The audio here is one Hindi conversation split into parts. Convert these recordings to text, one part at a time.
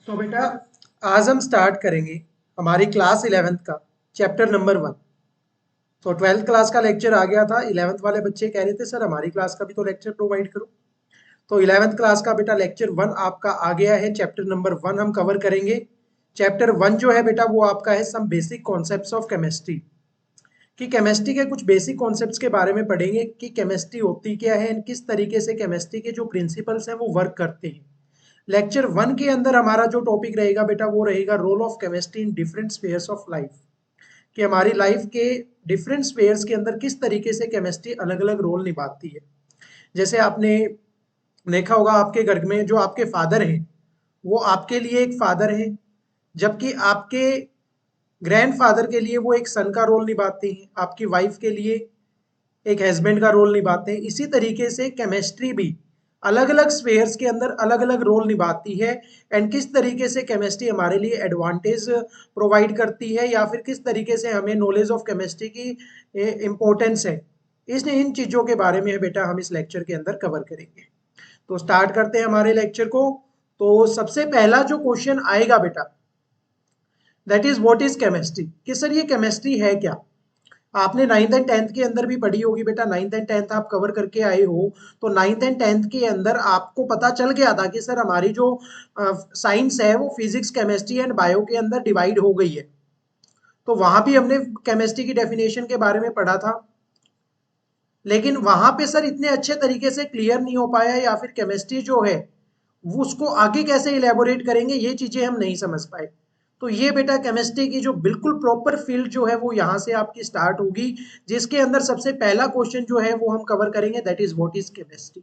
तो बेटा आज हम स्टार्ट करेंगे हमारी क्लास 11th का चैप्टर नंबर 1। तो 12th क्लास का लेक्चर आ गया था। 11th वाले बच्चे कह रहे थे सर हमारी क्लास का भी तो लेक्चर प्रोवाइड करो। तो 11th क्लास का बेटा लेक्चर 1 आपका आ गया है। चैप्टर नंबर 1 हम कवर करेंगे। चैप्टर 1 जो है बेटा वो आपका है some basic concepts of chemistry. कि केमिस्ट्री के कुछ बेसिक कॉन्सेप्ट्स के बारे में पढ़ेंगे कि केमिस्ट्री होती क्या है, किस तरीके से केमिस्ट्री के जो प्रिंसिपल्स हैं वो वर्क करते हैं। लेक्चर 1 के अंदर हमारा जो टॉपिक रहेगा बेटा वो रहेगा role of chemistry in different spheres of life. कि हमारी लाइफ के डिफरेंट स्फीयर्स के अंदर किस तरीके से केमिस्ट्री अलग अलग रोल निभाती है। जैसे आपने देखा होगा आपके घर में जो आपके फादर हैं वो आपके लिए एक फादर हैं, जबकि आपके ग्रैंडफादर के लिए वो एक सन का रोल निभाते हैं, आपकी वाइफ के लिए एक हस्बैंड का रोल निभाते हैं। इसी तरीके से केमिस्ट्री भी अलग अलग स्फेयर्स के अंदर अलग अलग रोल निभाती है। एंड किस तरीके से केमिस्ट्री हमारे लिए एडवांटेज प्रोवाइड करती है या फिर किस तरीके से हमें नॉलेज ऑफ केमिस्ट्री की इम्पोर्टेंस है, इन चीज़ों के बारे में बेटा हम इस लेक्चर के अंदर कवर करेंगे। तो स्टार्ट करते हैं हमारे लेक्चर को। तो सबसे पहला जो क्वेश्चन आएगा बेटा that is what is chemistry. कि सर ये केमिस्ट्री है क्या। आपने 9th एंड 10th के अंदर भी पढ़ी होगी बेटा। 9th एंड 10th आप कवर करके आए हो। तो 9th एंड 10th के अंदर आपको पता चल गया था कि सर हमारी जो साइंस है वो फिजिक्स केमिस्ट्री एंड बायो के अंदर डिवाइड हो गई है। तो वहां भी हमने केमिस्ट्री की डेफिनेशन के बारे में पढ़ा था, लेकिन वहां पे सर इतने अच्छे तरीके से क्लियर नहीं हो पाया या फिर केमिस्ट्री जो है वो उसको आगे कैसे इलेबोरेट करेंगे ये चीजें हम नहीं समझ पाए। तो ये बेटा केमिस्ट्री की जो बिल्कुल प्रॉपर फील्ड जो है वो यहाँ से आपकी स्टार्ट होगी, जिसके अंदर सबसे पहला क्वेश्चन जो है वो हम कवर करेंगे that is what is chemistry.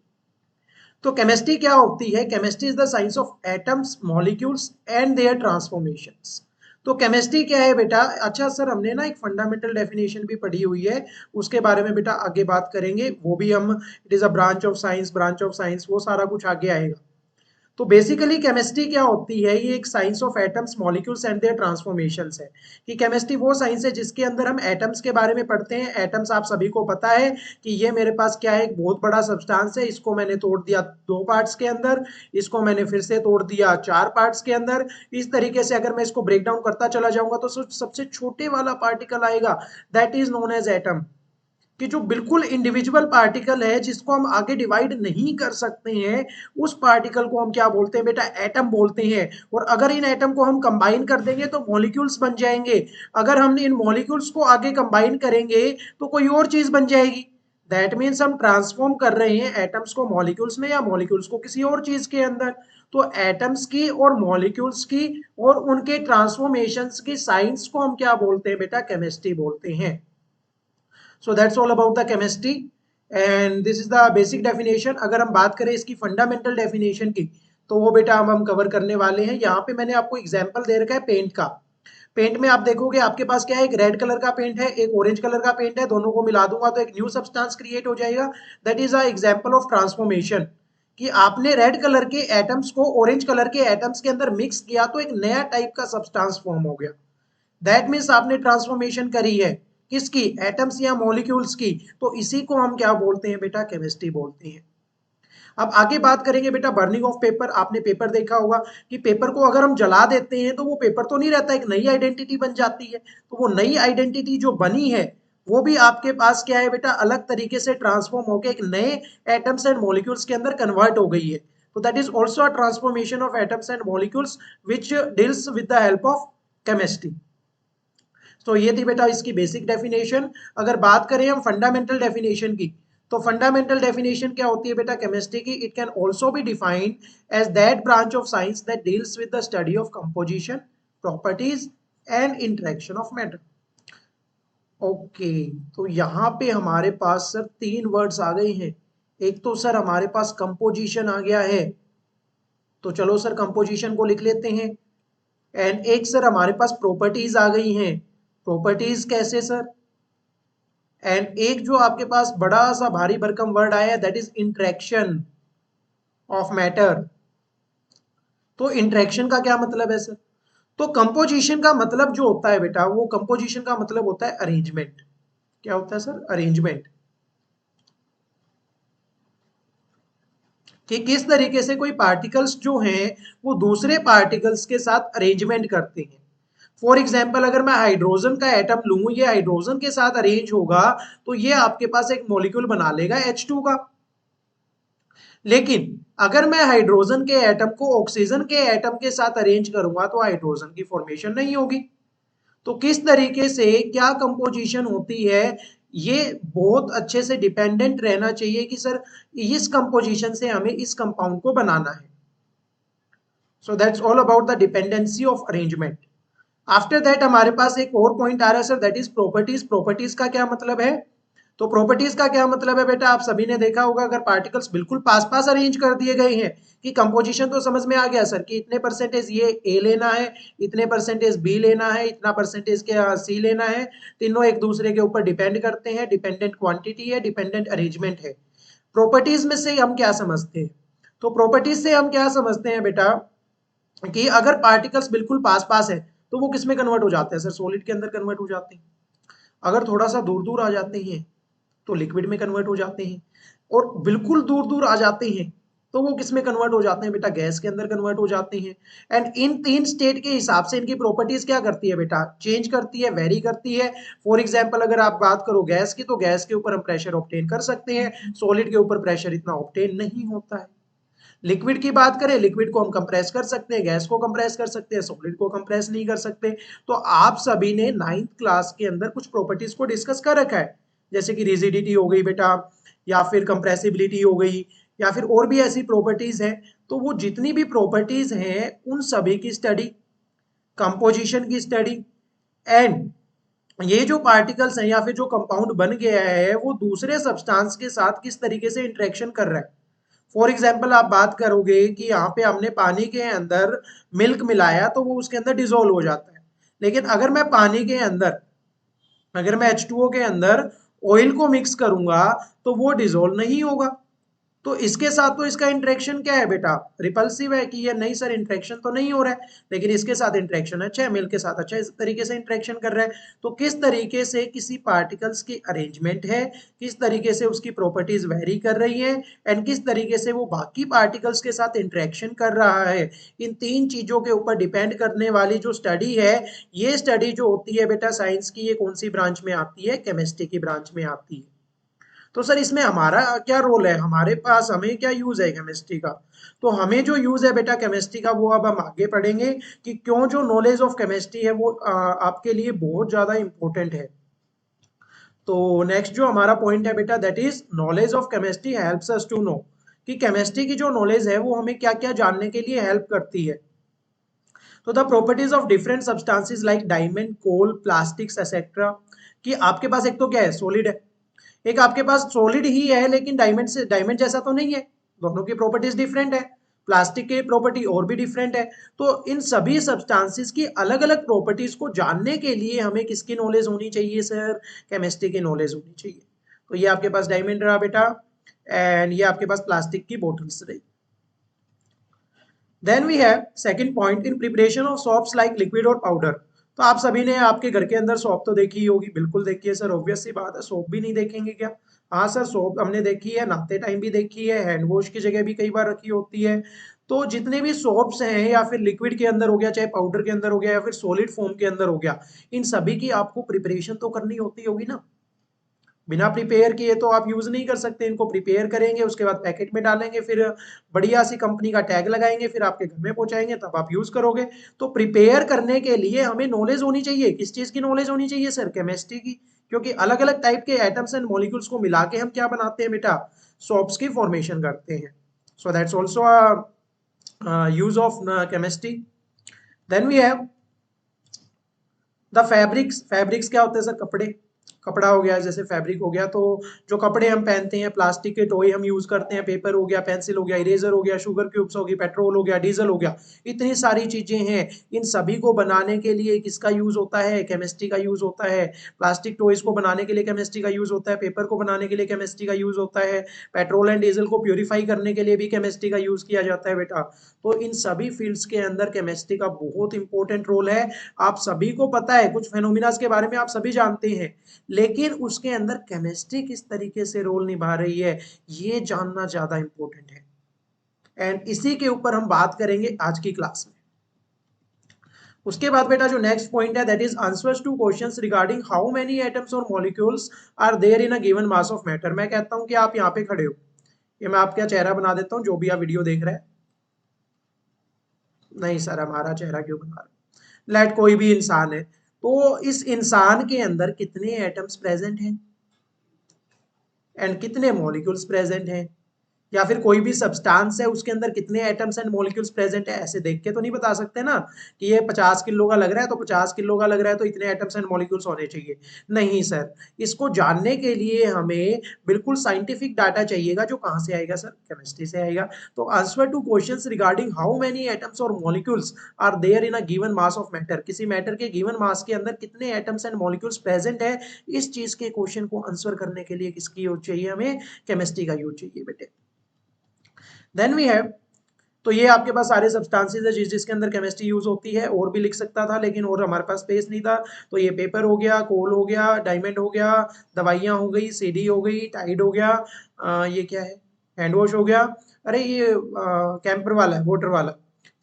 तो केमिस्ट्री क्या होती है। Chemistry is the science of atoms molecules and their transformations. तो केमिस्ट्री क्या है बेटा। अच्छा सर हमने ना एक फंडामेंटल डेफिनेशन भी पढ़ी हुई है, उसके बारे में बेटा आगे बात करेंगे। वो भी हम it is a branch of science वो सारा कुछ आगे आएगा। तो बेसिकली केमिस्ट्री क्या होती है, ये एक science of atoms molecules and their transformations है। कि केमिस्ट्री वो साइंस है जिसके अंदर हम एटम्स के बारे में पढ़ते हैं। एटम्स आप सभी को पता है कि ये मेरे पास क्या है, एक बहुत बड़ा सब्सटेंस है। इसको मैंने तोड़ दिया 2 पार्ट्स के अंदर, इसको मैंने फिर से तोड़ दिया 4 पार्ट्स के अंदर। इस तरीके से अगर मैं इसको ब्रेक डाउन करता चला जाऊंगा तो सबसे छोटे वाला पार्टिकल आएगा that is known as atom. कि जो बिल्कुल इंडिविजुअल पार्टिकल है जिसको हम आगे डिवाइड नहीं कर सकते हैं, उस पार्टिकल को हम क्या बोलते हैं बेटा, एटम बोलते हैं। और अगर इन एटम को हम कंबाइन कर देंगे तो मॉलिक्यूल्स बन जाएंगे। अगर हम इन मॉलिक्यूल्स को आगे कंबाइन करेंगे तो कोई और चीज बन जाएगी। दैट मीन्स हम ट्रांसफॉर्म कर रहे हैं एटम्स को मॉलिक्यूल्स में या मॉलिक्यूल्स को किसी और चीज के अंदर। तो एटम्स की और मॉलिक्यूल्स की और उनके ट्रांसफॉर्मेशंस की साइंस को हम क्या बोलते हैं बेटा, केमिस्ट्री बोलते हैं। So that's all about the chemistry and this is the basic definition। अगर हम बात करें इसकी फंडामेंटल डेफिनेशन की तो वो बेटा हम कवर करने वाले हैं। यहाँ पे मैंने आपको एग्जांपल दे रखा है पेंट का। पेंट में आप देखोगे आपके पास क्या है, एक रेड कलर का पेंट है, एक ऑरेंज कलर का पेंट है। दोनों को मिला दूंगा तो एक न्यू सब्सटेंस क्रिएट हो जाएगा। That is a example of transformation. कि आपने रेड कलर के एटम्स को ऑरेंज कलर के एटम्स के अंदर मिक्स किया तो एक नया टाइप का सब्सटेंस फॉर्म हो गया। दैट मीन्स आपने ट्रांसफॉर्मेशन करी है किसकी, एटम्स या मॉलिक्यूल्स की। तो इसी को हम क्या बोलते हैं बेटा, केमिस्ट्री बोलते हैं। अब आगे बात करेंगे बेटा बर्निंग ऑफ पेपर। आपने पेपर देखा होगा कि पेपर को अगर हम जला देते हैं तो वो पेपर तो नहीं रहता, एक नई आइडेंटिटी बन जाती है। तो वो नई आइडेंटिटी जो बनी है वो भी आपके पास क्या है बेटा, अलग तरीके से ट्रांसफॉर्म होकर एक नए एटम्स एंड मॉलिक्यूल्स के अंदर कन्वर्ट हो गई है। तो that is also a transformation of atoms and molecules which deals with the help of chemistry. तो ये थी बेटा इसकी बेसिक डेफिनेशन। अगर बात करें हम फंडामेंटल डेफिनेशन की तो फंडामेंटल डेफिनेशन क्या होती है बेटा केमिस्ट्री की, it can also be defined as that branch of science that deals with the study of composition, properties and interaction of matter. Okay, तो यहाँ पे हमारे पास सर 3 वर्ड्स आ गए हैं। एक तो सर हमारे पास कंपोजिशन आ गया है, तो चलो सर कंपोजिशन को लिख लेते हैं। एंड एक सर हमारे पास प्रॉपर्टीज आ गई हैं। प्रॉपर्टीज कैसे सर, एंड एक जो आपके पास बड़ा सा भारी भरकम वर्ड आया है that is interaction of matter. तो इंटरेक्शन का क्या मतलब है सर, तो कंपोजिशन का मतलब जो होता है बेटा, वो कंपोजिशन का मतलब होता है अरेंजमेंट। क्या होता है सर, अरेंजमेंट। कि किस तरीके से कोई पार्टिकल्स जो हैं वो दूसरे पार्टिकल्स के साथ अरेंजमेंट करते हैं। फॉर एग्जाम्पल अगर मैं हाइड्रोजन का एटम लूं, ये हाइड्रोजन के साथ अरेंज होगा तो ये आपके पास एक मॉलिक्यूल बना लेगा H2 का। लेकिन अगर मैं हाइड्रोजन के एटम को ऑक्सीजन के एटम के साथ अरेंज करूंगा तो हाइड्रोजन की फॉर्मेशन नहीं होगी। तो किस तरीके से क्या कंपोजिशन होती है, ये बहुत अच्छे से डिपेंडेंट रहना चाहिए कि सर इस कंपोजिशन से हमें इस कंपाउंड को बनाना है। So that's all about the dependency of arrangement. After that हमारे पास एक और पॉइंट आ रहा है sir, that is properties. Properties का क्या मतलब है? तो प्रॉपर्टीज का क्या मतलब है बेटा, आप सभी ने देखा होगा अगर पार्टिकल्स बिल्कुल पास पास अरेंज कर दिए गए हैं, कि कंपोजिशन तो समझ में आ गया सर कि इतने परसेंटेज ये ए लेना है, इतने परसेंटेज बी लेना है, इतना परसेंटेज के सी लेना है, तीनों एक दूसरे के ऊपर डिपेंड करते हैं, डिपेंडेंट क्वांटिटी है, डिपेंडेंट अरेंजमेंट है। प्रॉपर्टीज में से हम क्या समझते हैं? तो प्रॉपर्टीज से हम क्या समझते हैं बेटा कि अगर पार्टिकल्स बिल्कुल पास पास है तो वो किस में कन्वर्ट हो जाते हैं सर? सॉलिड के अंदर कन्वर्ट हो जाते हैं। अगर थोड़ा सा दूर दूर आ जाते हैं तो लिक्विड में कन्वर्ट हो जाते हैं, और बिल्कुल दूर दूर आ जाते हैं तो वो किस में कन्वर्ट हो जाते हैं बेटा? गैस के अंदर कन्वर्ट हो जाते हैं। एंड इन तीन स्टेट के हिसाब से इनकी प्रॉपर्टीज क्या करती है बेटा? चेंज करती है, वेरी करती है। फॉर एग्जांपल अगर आप बात करो गैस की, तो गैस के ऊपर हम प्रेशर ऑब्टेन कर सकते हैं, सॉलिड के ऊपर प्रेशर इतना ऑब्टेन नहीं होता है। लिक्विड की बात करें, लिक्विड को हम कंप्रेस कर सकते हैं, गैस को कंप्रेस कर सकते हैं, सॉलिड को कंप्रेस नहीं कर सकते। तो आप सभी ने 9th क्लास के अंदर कुछ प्रॉपर्टीज को डिस्कस कर रखा है, जैसे कि रिजिडिटी हो गई बेटा, या फिर कंप्रेसिबिलिटी हो गई, या फिर और भी ऐसी प्रॉपर्टीज हैं। तो वो जितनी भी प्रॉपर्टीज हैं उन सभी की स्टडी, कंपोजिशन की स्टडी, एंड ये जो पार्टिकल्स हैं या फिर जो कंपाउंड बन गया है वो दूसरे सब्सटेंस के साथ किस तरीके से इंटरेक्शन कर रहा है। फॉर एग्जाम्पल आप बात करोगे कि यहाँ पे हमने पानी के अंदर मिल्क मिलाया तो वो उसके अंदर डिजोल्व हो जाता है, लेकिन अगर मैं पानी के अंदर, अगर मैं H2O के अंदर ऑयल को मिक्स करूंगा तो वो डिजोल्व नहीं होगा। तो इसके साथ तो इसका इंटरेक्शन क्या है बेटा? रिपल्सिव है कि ये नहीं सर इंटरेक्शन तो नहीं हो रहा है, लेकिन इसके साथ इंटरेक्शन अच्छा है, मिल के साथ अच्छा इस तरीके से इंटरेक्शन कर रहा है। तो किस तरीके से किसी पार्टिकल्स की अरेंजमेंट है, किस तरीके से उसकी प्रॉपर्टीज वेरी कर रही है, एंड किस तरीके से वो बाकी पार्टिकल्स के साथ इंटरेक्शन कर रहा है, इन तीन चीजों के ऊपर डिपेंड करने वाली जो स्टडी है, ये स्टडी जो होती है बेटा साइंस की, ये कौन सी ब्रांच में आती है? केमिस्ट्री की ब्रांच में आती है। तो सर इसमें हमारा क्या रोल है, हमारे पास हमें क्या यूज है केमिस्ट्री का? तो हमें जो यूज है बेटा केमिस्ट्री का वो अब हम आगे पढ़ेंगे कि क्यों जो नॉलेज ऑफ केमिस्ट्री है वो आपके लिए बहुत ज्यादा इंपॉर्टेंट है। तो नेक्स्ट जो हमारा पॉइंट है बेटा, that is knowledge of chemistry helps us to know, कि केमिस्ट्री की जो नॉलेज है वो हमें क्या क्या जानने के लिए हेल्प करती है। तो the properties of different substances like diamond, coal, plastics etcetera, कि आपके पास एक तो क्या है? सॉलिड है, एक आपके पास सॉलिड ही है लेकिन डायमंड से डायमंड जैसा तो नहीं है, दोनों की प्रॉपर्टीज डिफरेंट है। प्लास्टिक की प्रॉपर्टी और भी डिफरेंट है। तो इन सभी सब्सटेंसेस की अलग अलग प्रॉपर्टीज को जानने के लिए हमें किसकी नॉलेज होनी चाहिए सर? केमिस्ट्री की नॉलेज होनी चाहिए। तो ये आपके पास डायमंड रहा बेटा, एंड ये आपके पास प्लास्टिक की बोटल्स रही। Then we have second point, in preparation of soaps like liquid और पाउडर। तो आप सभी ने आपके घर के अंदर सोप तो देखी ही होगी, बिल्कुल देखी है सर, ऑब्वियस सी बात है, सोप भी नहीं देखेंगे क्या? हाँ सर सोप हमने देखी है, नहाते टाइम भी देखी है, हैंड वॉश की जगह भी कई बार रखी होती है। तो जितने भी सोप्स हैं, या फिर लिक्विड के अंदर हो गया, चाहे पाउडर के अंदर हो गया, या फिर सॉलिड फॉर्म के अंदर हो गया, इन सभी की आपको प्रिपरेशन तो करनी होती होगी ना। बिना प्रिपेयर किए तो आप यूज नहीं कर सकते, इनको प्रिपेयर करेंगे, उसके बाद पैकेट में डालेंगे, फिर बढ़िया सी कंपनी का टैग लगाएंगे, फिर आपके घर में पहुंचाएंगे, तब आप यूज करोगे। तो प्रिपेयर करने के लिए हमें नॉलेज होनी चाहिए, किस चीज की नॉलेज होनी चाहिए सर? केमिस्ट्री की, क्योंकि अलग अलग टाइप के एटम्स एंड मॉलिक्यूल्स को मिला के हम क्या बनाते हैं बेटा? सोप्स की फॉर्मेशन करते हैं। So that's also use of chemistry. Then we have the fabrics. Fabrics क्या होते हैं सर? कपड़े, कपड़ा हो गया, जैसे फैब्रिक हो गया। तो जो कपड़े हम पहनते हैं, प्लास्टिक के टॉय हम यूज करते हैं, पेपर हो गया, पेंसिल हो गया, इरेजर हो गया, शुगर क्यूब्स हो गई, पेट्रोल हो गया, डीजल हो गया, इतनी सारी चीजें हैं। इन सभी को बनाने के लिए किसका यूज होता है? केमिस्ट्री का यूज होता है। प्लास्टिक टॉयज को बनाने के लिए केमिस्ट्री का यूज होता है, पेपर को बनाने के लिए केमिस्ट्री का यूज होता है, पेट्रोल एंड डीजल को प्यूरिफाई करने के लिए भी केमिस्ट्री का यूज किया जाता है बेटा। तो इन सभी फील्ड्स के अंदर केमिस्ट्री का बहुत इंपॉर्टेंट रोल है। आप सभी को पता है, कुछ फेनोमिनास के बारे में आप सभी जानते हैं, लेकिन उसके अंदर केमिस्ट्री किस तरीके से रोल निभा रही है, ये जानना ज्यादा इंपॉर्टेंट है। एंड इसी के ऊपर हम बात करेंगे आज की क्लास में। उसके बाद बेटा जो नेक्स्ट पॉइंट है that is answers to questions regarding how many atoms और molecules are there in a given mass of matter. मैं कहता हूं कि आप यहाँ पे खड़े हो, ये मैं आपका चेहरा बना देता हूँ जो भी आप वीडियो देख रहे हैं। नहीं सर हमारा चेहरा क्यों बना रहे, लेट कोई भी इंसान है, तो इस इंसान के अंदर कितने एटम्स प्रेजेंट हैं एंड कितने मॉलिक्यूल्स प्रेजेंट हैं, या फिर कोई भी सब्सटेंस है उसके अंदर कितने एटम्स एंड मॉलिक्यूल्स प्रेजेंट है, ऐसे देख के तो नहीं बता सकते ना कि ये 50 किलो का लग रहा है तो 50 किलो का लग रहा है तो इतने एटम्स एंड मॉलिक्यूल्स होने चाहिए। नहीं सर, इसको जानने के लिए हमें बिल्कुल साइंटिफिक डाटा चाहिएगा, जो कहाँ से आएगा सर, केमिस्ट्री से आएगा। तो answer to questions regarding how many atoms और molecules are there in a given mass of matter, किसी मैटर के गिवन मास के अंदर कितने एटम्स एंड मॉलिक्यूल्स प्रेजेंट है, इस चीज के क्वेश्चन को आंसर करने के लिए किसकी यूज चाहिए, हमें केमिस्ट्री का यूज चाहिए बेटे। देन वी हैव, तो ये आपके पास सारे सब्सटेंसेस है जिसके अंदर केमिस्ट्री यूज होती है, और भी लिख सकता था लेकिन और हमारे पास स्पेस नहीं था। तो ये पेपर हो गया, कोल हो गया, डायमंड हो गया, दवाइयाँ हो गई, सीडी हो गई, टाइड हो गया, ये क्या है, हैंड वॉश हो गया, अरे ये कैंपर वाला है, वाटर वाला,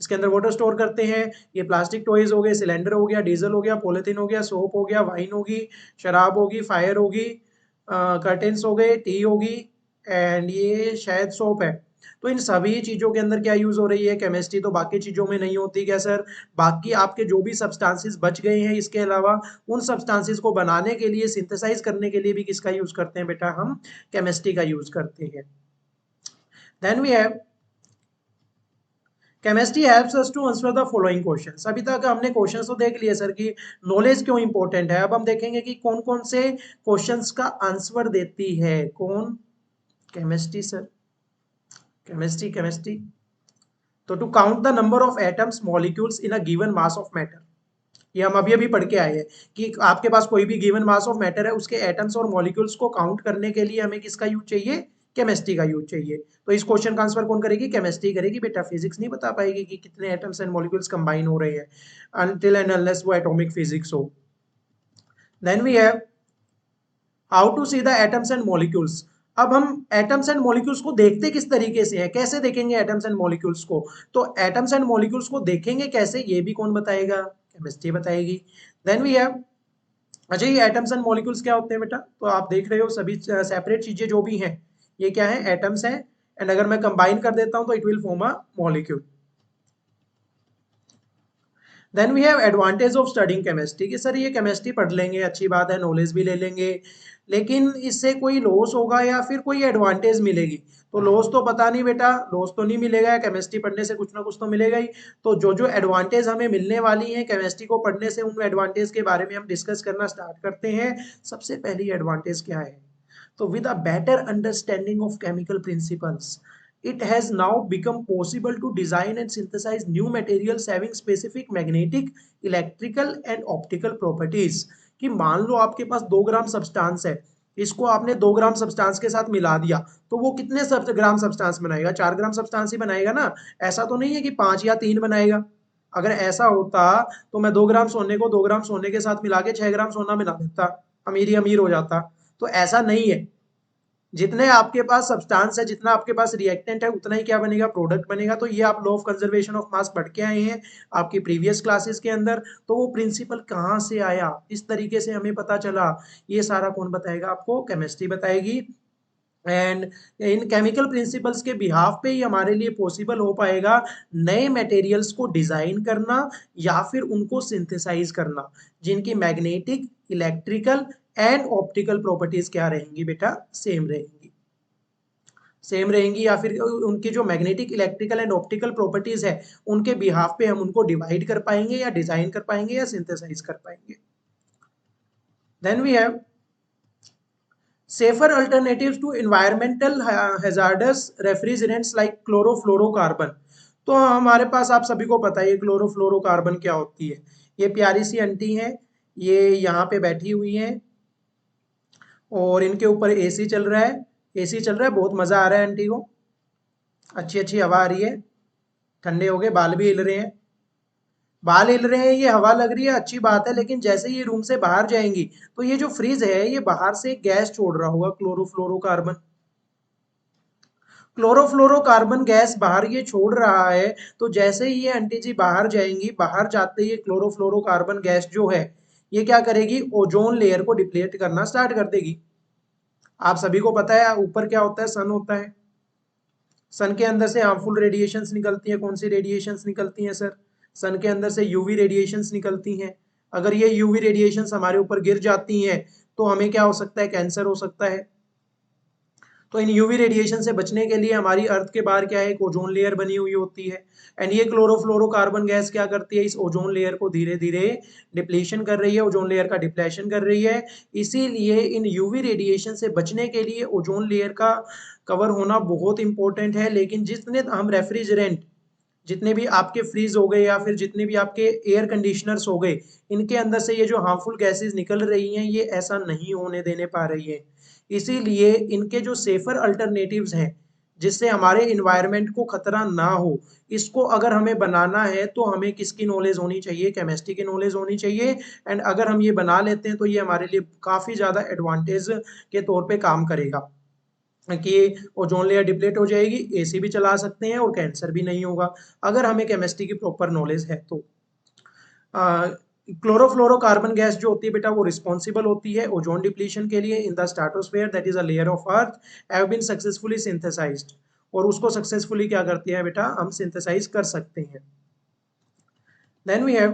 इसके अंदर वाटर स्टोर करते हैं। ये प्लास्टिक टॉयज हो गए, सिलेंडर हो गया, डीजल हो गया, पॉलिथीन हो गया, सोप हो गया, वाइन होगी, शराब होगी, फायर होगी, कर्टेन्स हो गए, टी होगी, एंड ये शायद सोप है। तो इन सभी चीजों के अंदर क्या यूज हो रही है, केमिस्ट्री। तो बाकी चीजों में नहीं होती क्या सर, बाकी आपके जो भी सब्सटेंसेस बच गए हैं इसके अलावा, उन सब्सटेंसेस को बनाने के लिए, सिंथेसाइज करने के लिए भी किसका यूज करते हैं बेटा, हम केमिस्ट्री का यूज करते हैं। Then we have chemistry helps us to answer the following questions. अभी तक हमने क्वेश्चंस तो देख लिए सर कि नॉलेज क्यों इंपॉर्टेंट है, अब हम देखेंगे कि कौन कौन से क्वेश्चंस का आंसर देती है, कौन, केमिस्ट्री सर, केमिस्ट्री केमिस्ट्री। तो to count the number of atoms molecules in a given mass of matter, ये हम अभी अभी पढ़ के आए हैं कि आपके पास कोई भी गिवन मास ऑफ मैटर है, उसके एटम्स और मॉलिक्यूल्स को काउंट करने के लिए हमें किसका यूज चाहिए, केमिस्ट्री का यूज चाहिए। तो इस क्वेश्चन का आंसर कौन करेगी, केमिस्ट्री करेगी बेटा, फिजिक्स नहीं बता पाएगी कि कितने एटम्स एंड मॉलिक्यूल्स कंबाइन हो रहे हैं, अनटिल एंड अनलेस वो एटॉमिक फिजिक्स हो। Then we have how to see the atoms and molecules. अब हम एटम्स एंड मॉलिक्यूल्स को देखते किस तरीके से है, कैसे देखेंगे एटम्स एंड मॉलिक्यूल्स को, तो एटम्स एंड मॉलिक्यूल्स को देखेंगे कैसे, ये भी कौन बताएगा, केमिस्ट्री बताएगी। देन वी हैव, अच्छा ये एटम्स एंड मॉलिक्यूल्स क्या होते हैं बेटा, तो आप देख रहे हो सभी सेपरेट चीजें जो भी हैं, ये क्या है, एटम्स हैं, एंड अगर मैं कंबाइन कर देता हूं तो it will form a molecule. Then we have advantage of studying chemistry, कि सर ये केमिस्ट्री पढ़ लेंगे, अच्छी बात है, नॉलेज भी ले लेंगे, लेकिन इससे कोई लॉस होगा या फिर कोई एडवांटेज मिलेगी, तो लॉस तो पता नहीं बेटा, लॉस तो नहीं मिलेगा, केमिस्ट्री पढ़ने से कुछ ना कुछ तो मिलेगा ही। तो जो जो एडवांटेज हमें मिलने वाली है केमिस्ट्री को पढ़ने से, उन एडवांटेज के बारे में हम डिस्कस करना स्टार्ट करते हैं। सबसे पहली एडवांटेज क्या है, तो with a better understanding of chemical principles, it has now become possible to design and synthesize new materials having specific magnetic, electrical and optical properties। कि मान लो आपके पास 2 ग्राम सब्सटेंस है, इसको आपने 2 ग्राम सब्सटेंस के साथ मिला दिया, तो वो कितने ग्राम सब्सटेंस बनाएगा, 4 ग्राम सब्सटेंस ही बनाएगा ना, ऐसा तो नहीं है कि 5 या 3 बनाएगा। अगर ऐसा होता तो मैं 2 ग्राम सोने को 2 ग्राम सोने के साथ मिला के 6 ग्राम सोना मिला देता, अमीर ही अमीर हो जाता। तो ऐसा नहीं है, जितने आपके पास सब्सटेंस है, जितना आपके पास रिएक्टेंट है, उतना ही क्या बनेगा, प्रोडक्ट बनेगा। तो ये आप law of conservation of mass पढ़ के आए हैं आपकी प्रीवियस क्लासेस के अंदर, तो वो प्रिंसिपल कहाँ से आया, इस तरीके से हमें पता चला, ये सारा कौन बताएगा आपको, केमिस्ट्री बताएगी। एंड इन केमिकल प्रिंसिपल्स के बिहाफ पे ही हमारे लिए पॉसिबल हो पाएगा नए मटेरियल्स को डिजाइन करना या फिर उनको सिंथेसाइज करना, जिनकी magnetic, electrical and optical properties क्या रहेंगी बेटा, सेम रहेंगी, सेम रहेंगी, या फिर उनकी जो magnetic, electrical and optical properties है उनके बिहाफ पे हम उनको डिवाइड कर पाएंगे या डिजाइन कर पाएंगे या सिंथेसाइज कर पाएंगे। Then we have safer alternatives to environmental hazardous refrigerants like chlorofluorocarbon। तो हमारे पास आप सभी को पता है ये क्लोरोफ्लोरोकार्बन क्या होती है। ये प्यारी सी आंटी हैं, ये यहाँ पे बैठी हुई हैं और इनके ऊपर एसी चल रहा है, एसी चल रहा है, बहुत मजा आ रहा है आंटी को, अच्छी अच्छी हवा आ रही है, ठंडे हो गए, बाल भी हिल रहे हैं, बाल हिल रहे हैं, ये हवा लग रही है, अच्छी बात है, लेकिन जैसे ये रूम से बाहर जाएंगी तो ये जो फ्रिज है ये बाहर से गैस छोड़ रहा होगा, क्लोरोफ्लोरोकार्बन, क्लोरोफ्लोरोकार्बन गैस बाहर ये छोड़ रहा है, तो जैसे ही ये आंटी जी बाहर जाएंगी, बाहर जाते ही क्लोरोफ्लोरोकार्बन गैस जो है ये क्या करेगी, ओजोन लेयर को डिप्लीट करना स्टार्ट कर देगी। आप सभी को पता है ऊपर क्या होता है, सन होता है। सन के अंदर से हार्मफुल रेडिएशंस निकलती हैं। कौन सी रेडिएशंस निकलती हैं सर? सन के अंदर से यूवी रेडिएशंस निकलती हैं। अगर ये यूवी रेडिएशंस हमारे ऊपर गिर जाती हैं तो हमें क्या हो सकता है, कैंसर हो सकता है। तो इन यूवी रेडिएशन से बचने के लिए हमारी अर्थ के बाहर क्या है, एक ओजोन लेयर बनी हुई होती है। एंड ये क्लोरोफ्लोरोकार्बन गैस क्या करती है, इस ओजोन लेयर को धीरे धीरे डिप्लीशन कर रही है, ओजोन लेयर का डिप्लेशन कर रही है। इसीलिए इन यूवी रेडिएशन से बचने के लिए ओजोन लेयर का कवर होना बहुत इंपॉर्टेंट है। लेकिन जितने हम रेफ्रिजरेंट, जितने भी आपके फ्रीज हो गए या फिर जितने भी आपके एयर कंडीशनर्स हो गए, इनके अंदर से ये जो हार्मफुल गैसेस निकल रही हैं ये ऐसा नहीं होने देने पा रही है। इसीलिए इनके जो सेफर अल्टरनेटिव्स हैं, जिससे हमारे इन्वायरमेंट को खतरा ना हो, इसको अगर हमें बनाना है तो हमें किसकी नॉलेज होनी चाहिए, केमिस्ट्री की नॉलेज होनी चाहिए। एंड अगर हम ये बना लेते हैं तो ये हमारे लिए काफ़ी ज़्यादा एडवांटेज के तौर पे काम करेगा कि ओजोन लेयर डिप्लीट हो जाएगी, एसी भी चला सकते हैं और कैंसर भी नहीं होगा, अगर हमें केमिस्ट्री की प्रॉपर नॉलेज है तो। क्लोरोफ्लोरोकार्बन गैस जो होती है बेटा वो रिस्पॉन्सिबल होती है ओजोन डिप्लीशन के लिए in the stratosphere, that is a layer of earth, have been successfully synthesized. और उसको सक्सेसफुली क्या करती है बेटा, हम सिंथेसाइज कर सकते हैं। Then we have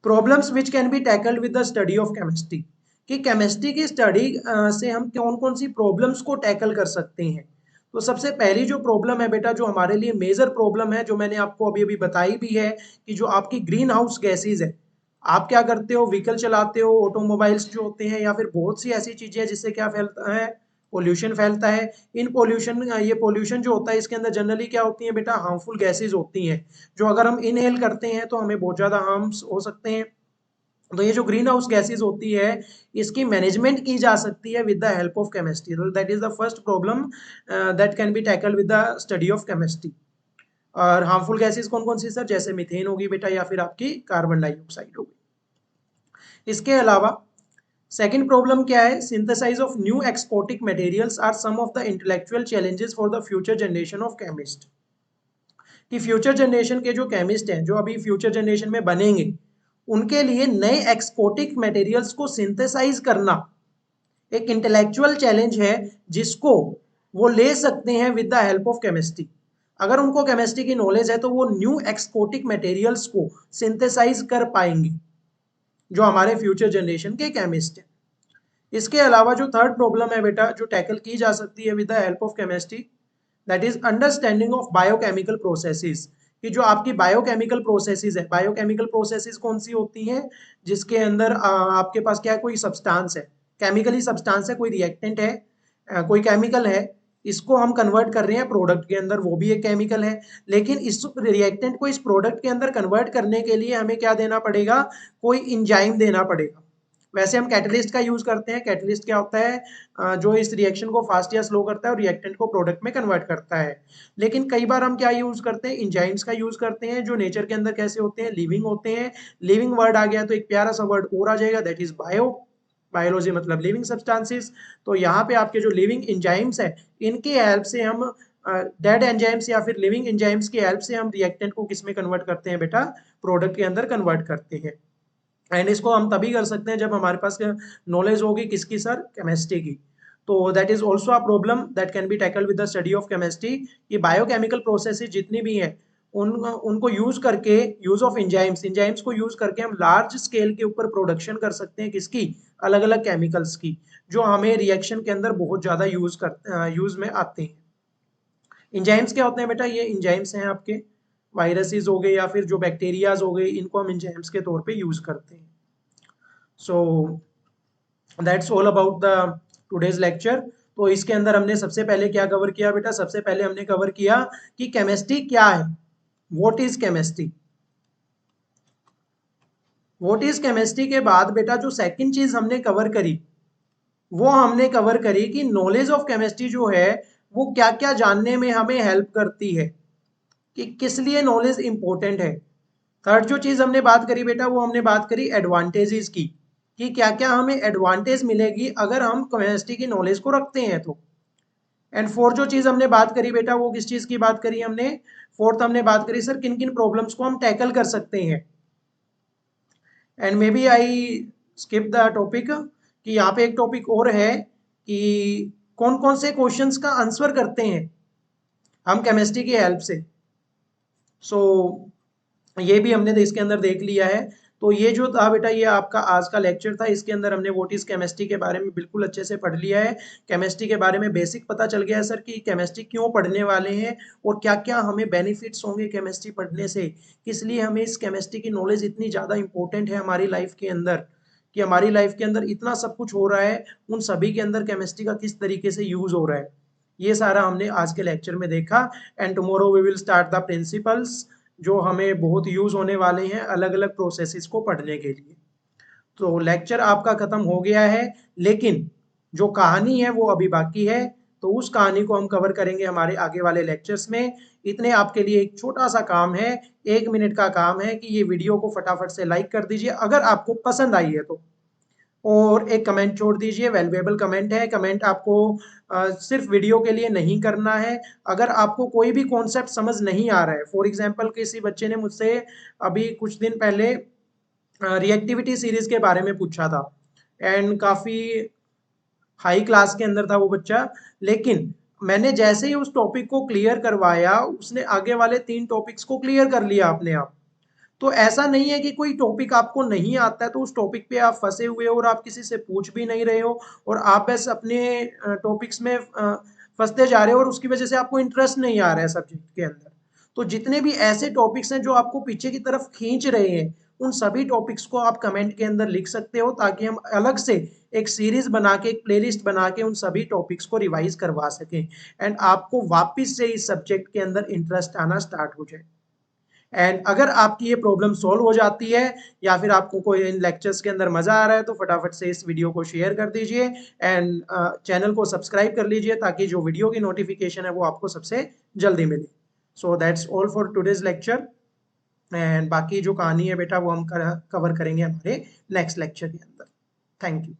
problems which can be tackled with the study of chemistry, कि केमिस्ट्री की स्टडी से हम कौन कौन सी प्रॉब्लम्स को टैकल कर सकते हैं। तो सबसे पहली जो प्रॉब्लम है बेटा, जो हमारे लिए मेजर प्रॉब्लम है, जो मैंने आपको अभी अभी बताई भी है, कि जो आपकी ग्रीन हाउस गैसेज है, आप क्या करते हो, व्हीकल चलाते हो, ऑटोमोबाइल्स जो होते हैं या फिर बहुत सी ऐसी चीजें जिससे क्या फैलता है, पोल्यूशन फैलता है। इन पोल्यूशन, ये पोल्यूशन जो होता है इसके अंदर जनरली क्या होती है बेटा, हार्मफुल गैसेज होती हैं, जो अगर हम इनहेल करते हैं तो हमें बहुत ज्यादा हार्म्स हो सकते हैं। तो ये जो ग्रीन हाउस गैसेज होती है, इसकी मैनेजमेंट की जा सकती है with the help of chemistry. That is the first problem that can be tackle with the study of chemistry. और हार्मफुल गैसेज कौन कौन सी सर, जैसे मीथेन होगी बेटा या फिर आपकी कार्बन डाइऑक्साइड होगी। इसके अलावा सेकेंड प्रॉब्लम क्या है, synthesize of new exotic materials are some of the intellectual challenges for the future generation of chemist. कि फ्यूचर जनरेशन के जो केमिस्ट हैं, जो अभी फ्यूचर जनरेशन में बनेंगे, उनके लिए नए एक्सपोर्टिक मटेरियल्स को सिंथेसाइज करना एक इंटेलेक्चुअल चैलेंज है, जिसको वो ले सकते हैं with the help of chemistry. अगर उनको केमिस्ट्री की नॉलेज है तो वो न्यू एक्सपोर्टिक मटेरियल्स को सिंथेसाइज कर पाएंगे, जो हमारे फ्यूचर जनरेशन के केमिस्ट हैं। इसके अलावा जो थर्ड प्रॉब्लम है बेटा, जो टैकल की जा सकती है with the help of chemistry, that is understanding of biochemical processes. कि जो आपकी बायोकेमिकल प्रोसेसेस है, बायोकेमिकल प्रोसेसेस कौन सी होती हैं, जिसके अंदर आपके पास क्या है, कोई सब्सटेंस है, केमिकली सब्सटेंस है, कोई रिएक्टेंट है, कोई केमिकल है, इसको हम कन्वर्ट कर रहे हैं प्रोडक्ट के अंदर, वो भी एक केमिकल है। लेकिन इस रिएक्टेंट को इस प्रोडक्ट के अंदर कन्वर्ट करने के लिए हमें क्या देना पड़ेगा, कोई इंजाइम देना पड़ेगा। वैसे हम कैटलिस्ट का यूज करते हैं। कैटलिस्ट क्या होता है, जो इस रिएक्शन को फास्ट या स्लो करता है और रिएक्टेंट को प्रोडक्ट में कन्वर्ट करता है। लेकिन कई बार हम क्या यूज करते हैं, इंजाइम्स का यूज करते हैं, जो नेचर के अंदर कैसे होते हैं, लिविंग होते हैं। लिविंग वर्ड आ गया तो एक प्यारा सा वर्ड और आ जाएगा, दैट इज बायो। बायोलॉजी मतलब लिविंग सब्सटेंसेस। तो यहाँ पे आपके जो लिविंग एंजाइम्स है, इनकी हेल्प से हम डेड एंजाइम्स या फिर लिविंग एंजाइम्स की हेल्प से हम रिएक्टेंट को किस में कन्वर्ट करते हैं बेटा, प्रोडक्ट के अंदर कन्वर्ट करते हैं। एंड इसको हम तभी कर सकते हैं जब हमारे पास नॉलेज होगी किसकी सर, केमिस्ट्री की। तो that is also a problem that can be tackle with the study of chemistry. ये बायोकेमिकल प्रोसेसेस जितनी भी हैं, उनको यूज करके, यूज ऑफ इंजाइम्स, इंजाइम्स को यूज करके हम लार्ज स्केल के ऊपर प्रोडक्शन कर सकते हैं किसकी, अलग अलग केमिकल्स की, जो हमें रिएक्शन के अंदर बहुत ज्यादा यूज में आते हैं। इंजाइम्स क्या होते हैं बेटा, ये इंजाइम्स हैं आपके वायरसेस हो गए या फिर जो बैक्टीरियाज हो गए, इनको हम इंजाइम्स के तौर पे यूज करते हैं। So that's all about the today's lecture. तो इसके अंदर हमने सबसे पहले क्या कवर किया बेटा, सबसे पहले हमने कवर किया कि केमिस्ट्री क्या है, what is chemistry. What is chemistry के बाद बेटा जो सेकंड चीज हमने कवर करी, वो हमने कवर करी कि नॉलेज ऑफ केमिस्ट्री जो है वो क्या क्या जानने में हमें हेल्प करती है, कि किस लिए नॉलेज इंपॉर्टेंट है। थर्ड जो चीज हमने बात करी बेटा, वो हमने बात करी एडवांटेजेस की, कि क्या क्या हमें एडवांटेज मिलेगी अगर हम केमिस्ट्री की नॉलेज को रखते हैं तो। एंड फोर्थ जो चीज हमने बात करी बेटा, वो किस चीज की बात करी हमने? फोर्थ हमने बात करी सर किन किन प्रॉब्लम्स को हम टैकल कर सकते हैं। And maybe I skip the topic, कि यहाँ पे एक टॉपिक और है कि कौन कौन से क्वेश्चंस का आंसर करते हैं हम केमिस्ट्री की हेल्प से। सो ये भी हमने इसके अंदर देख लिया है। तो ये जो था बेटा, ये आपका आज का लेक्चर था। इसके अंदर हमने व्हाट इज केमिस्ट्री के बारे में बिल्कुल अच्छे से पढ़ लिया है। केमिस्ट्री के बारे में बेसिक पता चल गया है सर कि केमिस्ट्री क्यों पढ़ने वाले हैं और क्या क्या हमें बेनिफिट्स होंगे केमिस्ट्री पढ़ने से, किस लिए हमें इस केमिस्ट्री की नॉलेज इतनी ज़्यादा इंपॉर्टेंट है हमारी लाइफ के अंदर, कि हमारी लाइफ के अंदर इतना सब कुछ हो रहा है, उन सभी के अंदर केमिस्ट्री का किस तरीके से यूज हो रहा है। ये सारा हमने आज के लेक्चर में देखा। And tomorrow we will start the principles, जो हमें बहुत यूज होने वाले हैं अलग अलग प्रोसेसेस को पढ़ने के लिए। तो लेक्चर आपका खत्म हो गया है, लेकिन जो कहानी है वो अभी बाकी है। तो उस कहानी को हम कवर करेंगे हमारे आगे वाले लेक्चर्स में। इतने आपके लिए एक छोटा सा काम है, 1 मिनट का काम है कि ये वीडियो को फटाफट से लाइक कर दीजिए अगर आपको पसंद आई है तो, और एक कमेंट छोड़ दीजिए, वैल्यूएबल कमेंट है। कमेंट आपको सिर्फ वीडियो के लिए नहीं करना है। अगर आपको कोई भी कॉन्सेप्ट समझ नहीं आ रहा है, फॉर एग्जांपल किसी बच्चे ने मुझसे अभी कुछ दिन पहले रिएक्टिविटी सीरीज के बारे में पूछा था, एंड काफी हाई क्लास के अंदर था वो बच्चा, लेकिन मैंने जैसे ही उस टॉपिक को क्लियर करवाया, उसने आगे वाले 3 टॉपिक्स को क्लियर कर लिया अपने आप। तो ऐसा नहीं है कि कोई टॉपिक आपको नहीं आता है तो उस टॉपिक पे आप फंसे हुए हो और आप किसी से पूछ भी नहीं रहे हो, और आप बस अपने टॉपिक्स में फंसते जा रहे हो और उसकी वजह से आपको इंटरेस्ट नहीं आ रहा है सब्जेक्ट के अंदर। तो जितने भी ऐसे टॉपिक्स हैं जो आपको पीछे की तरफ खींच रहे हैं, उन सभी टॉपिक्स को आप कमेंट के अंदर लिख सकते हो, ताकि हम अलग से एक सीरीज बना के, एक प्लेलिस्ट बना के उन सभी टॉपिक्स को रिवाइज करवा सकें, एंड आपको वापस से इस सब्जेक्ट के अंदर इंटरेस्ट आना स्टार्ट हो जाए। एंड अगर आपकी ये प्रॉब्लम सॉल्व हो जाती है, या फिर आपको कोई इन लेक्चर्स के अंदर मजा आ रहा है, तो फटाफट से इस वीडियो को शेयर कर दीजिए, एंड चैनल को सब्सक्राइब कर लीजिए, ताकि जो वीडियो की नोटिफिकेशन है वो आपको सबसे जल्दी मिले। So that's all for today's lecture. And बाकी जो कहानी है बेटा वो हम कवर करेंगे हमारे नेक्स्ट लेक्चर के अंदर। Thank you.